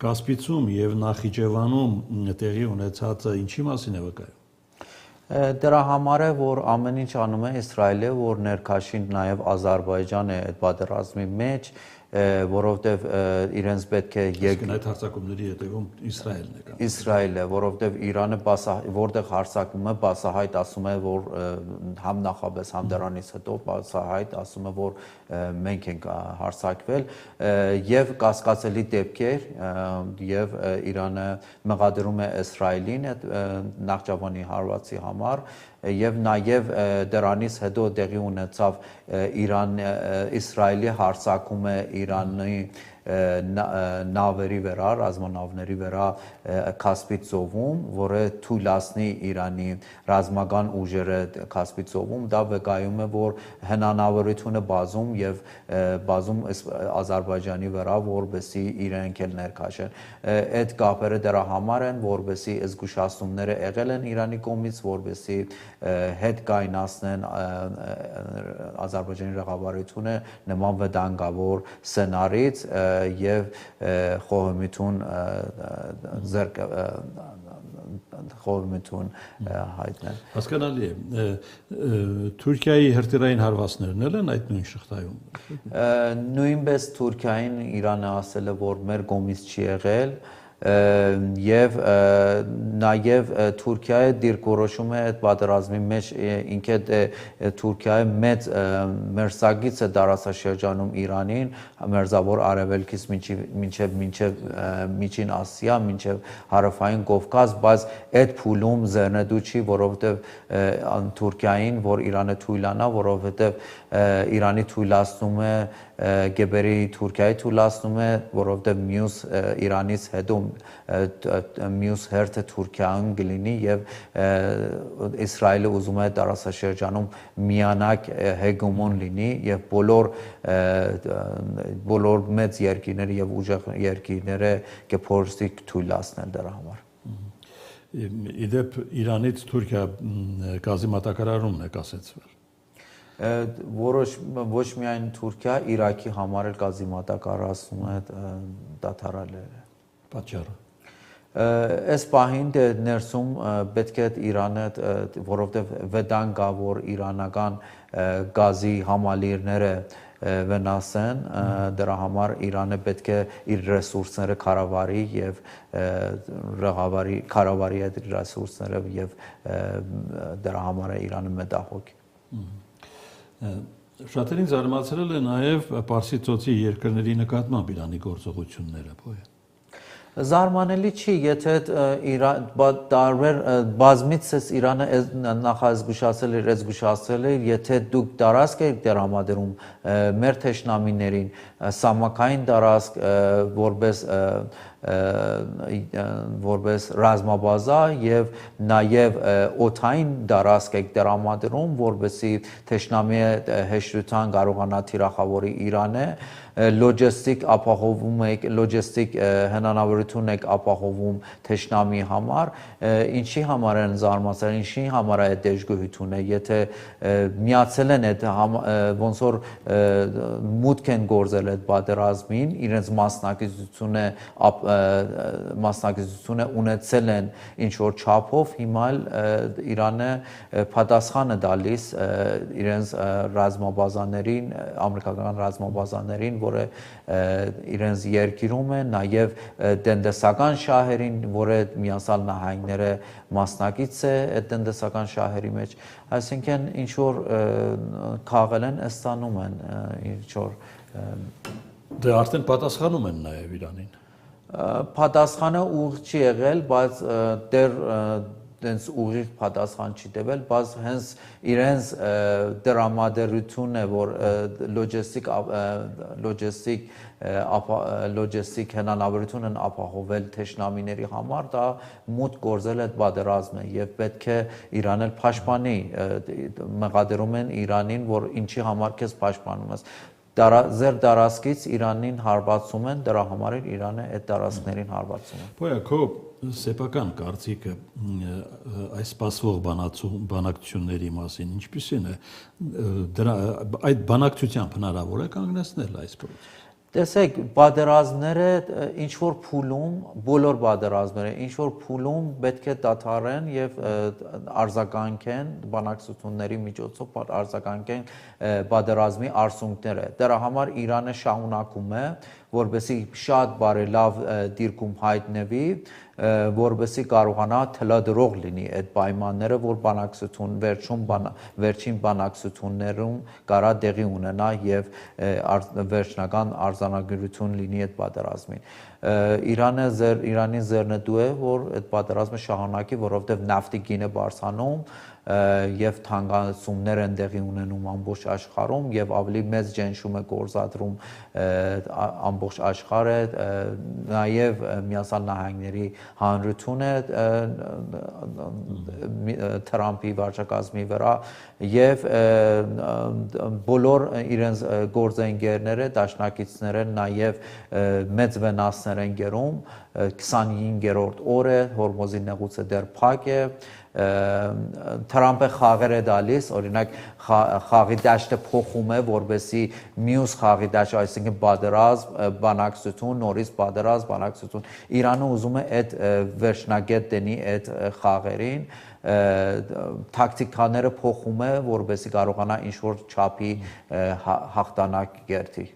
Կասպիցում եւ Նախիջևանում տեղի ունեցածը ինչի մասին է վկայում։ Դրա համար է, որ ամեն ինչ անում է Իսրայելը, որ ներքաշին նաև Ադրբեջանը այդ պատերազմի մեջ, որովհետև իրենց պետք է այդ հարձակումների հետևում Իսրայելն է կամ Իսրայելը, որովհետև Իրանը որտեղ հարձակվում է, բացահայտ ասում է, որ համ նախապես համ դրանից հետո բացահայտ ասում է, որ մենք ենք հարձակվել եւ կասկածելի դեպքեր եւ Իրանը մեղադրում է Իսրայելին այդ Նախճավանի հարվածի համար եւ նաեւ դրանից հետո տեղի ունեցավ Իսրայելի հարձակումը Իրանի նավերի վրա, ռազմանավների վրա Կասպից ծովում, որը թույլատնի Իրանի ռազմական ուժերը Կասպից ծովում, դա վկայում է, որ հնանավորությունը բազում եւ բազում Ադրբեջանի վրա, որովհետեւ իրենք էլ ներքաշեն։ Այդ կապերը դրա համար են, որովհետեւ զգուշացումները եղել են Իրանի կողմից, որովհետեւ հետ կայնացնեն Ադրբեջանի ռազմավարությունը նման վտանգավոր սցենարից եւ խոհեմիթուն հայտնել։ Հասկանալի է։ Թուրքիայի հրթիռային հարվածներն էլ են այդ նույն շղթայում։ Նույնպես Թուրքիային Իրանը ասել է, որ մեր կողմից չի եղել եւ նաեւ Թուրքիայի դիրքորոշում է այդ պատերազմի մեջ ինքը Թուրքիայի մեծ մերձագից է դարաշրջանում Իրանին մերձավոր արևելքից մինչեւ Միջին Ասիա, մինչեւ Հարավային Կովկաս, բայց այդ փուլում զերնեդու չի, որովհետեւ Թուրքիային, որ Իրանը թույլանա, որովհետեւ Իրանի թույլատնում է Գեբերի Թուրքիայի թույլատնում է, որովհետեւ մյուս Իրանից հետո մյուս հերթը Թուրքիան կլինի եւ Իսրայելը ուզում է դարաշրջանում միանակ հեգեմոն լինի եւ բոլոր մեծ երկրները եւ ուժեղ երկրները կփորձի թույլատնել դրա համար։ Իդեպ Իրանից Թուրքիա գազի մատակարարումն է կասեցվել։ Ոչ միայն Թուրքիա, Իրաքի համար էլ գազի մատակարարումը դադարել է։ Պատճառը Այս պահին ներսում պետք է Իրանը, որովհետև վտանգ կա, որ իրանական գազի համալիրները վնասեն, դրա համար Իրանը պետք է իր ռեսուրսները կառավարի եւ կառավարի այդ ռեսուրսները եւ դրա համար է Իրանը մտահոգ։ Շատերին զարմացրել է նաեւ Պարսից ծոցի երկրների նկատմամբ Իրանի գործողությունները, փոյ։ Զարմանալի չի, եթե տարբեր բազմիցս Իրանը զգուշացել է, եթե դուք տարածք եք տրամադրում մեր թշնամիներին, սամակային տարածք որպես ռազմաբազա եւ նաեւ օթային տարածք եք տրամադրում, որովհետեւ թշնամիը հեշտությամբ կարողանա թիրախավորի Իրանը, լոջիստիկ ապահովում եք, լոջիստիկ հնարավորություն եք ապահովում թշնամի համար, ինչի համար են զարմացել, ինչի համար է դժգոհություն է, եթե միացել են այդ ոնց որ մուտք են գործել այդ պատերազմին, իրենց մասնակցությունը ունեցել են ինչ որ չափով, հիմա Իրանը պատասխան է տալիս իրենց ռազմաբազաներին, ամերիկական ռազմաբազաներին, որը իրենց երկիրում է, նաև տնտեսական շահերին, որը Միացյալ Նահանգները մասնակից է այդ տնտեսական շահերի մեջ, այսինքն ինչ որ քաղել են, ստանում են ինչ որ դե արդեն պատասխանում են նաև Իրանին։ Պատասխանը ուղիղ չի եղել, բայց դեռ դենց ուղիղ պատասխան չի տվել, բայց հենց իրենց դրամատուրգիան է, որ լոջիստիկ հնարավորություն են ապահովել թշնամիների համար, դա մուտք գործել այդ պատերազմը եւ պետք է Իրանը պաշտպանի, մեղադրում են Իրանին, որ ինչի համար քեզ պաշտպանում ես։ Ձեր տարածքից Իրանին հարվածում են, դրա համար Իրանը այդ տարածքներին հարվածում է։ Պոյա, քո սեփական կարծիքը այս սպասվող բանակցությունների մասին ինչպիսին է, այդ բանակցությամբ հնարավոր է կանգնեցնել այս process-ը։ Տեսեք, պատերազմները ինչ որ փուլում, բոլոր պատերազմները ինչ որ փուլում պետք է դադարեն եւ արձագանքեն բանակցությունների միջոցով արձագանքեն պատերազմի արդյունքները։ Դրա համար Իրանը շարունակում է, որովհետեւ շատ բարելավ դիրքում հայտնվի, որովհետեւ կարողանա թելադրող լինի այդ պայմանները, որ բանակցություն վերջին բանակցություններում կարա տեղի ունենա եւ վերջնական արձանագրություն լինի այդ պատերազմին։ Իրանի ձեռնտու է, որ այդ պատերազմը շարունակի, որովհետեւ նավթի գինը բարձրանում եւ թանկացումներ են տեղի ունենում ամբողջ աշխարհում եւ ավելի մեծ ջանշում է գործադրում ամբողջ աշխարհը, նաեւ Միացյալ Նահանգների հանրությունը Թրամփի վարչակազմի վրա եւ բոլոր իրենց գործընկերները, դաշնակիցները նաեւ մեծ վնասներ են գերում 25-րդ օրը Հորմոզի նեղուցը դեռ փակ է Թրամփը խաղեր է դալիս, օրինակ խաղի դաշտը փոխում է, որովհետեւ մյուս խաղի դաշտ, այսինքն պատերազմ, բանակցություն, նորից պատերազմ, բանակցություն, Իրանը ուզում է այդ վերջնագետ դնի այդ խաղերին, տակտիկաները փոխում է, որովհետեւ կարողանա ինչ որ չափի հաղթանակ կերտի։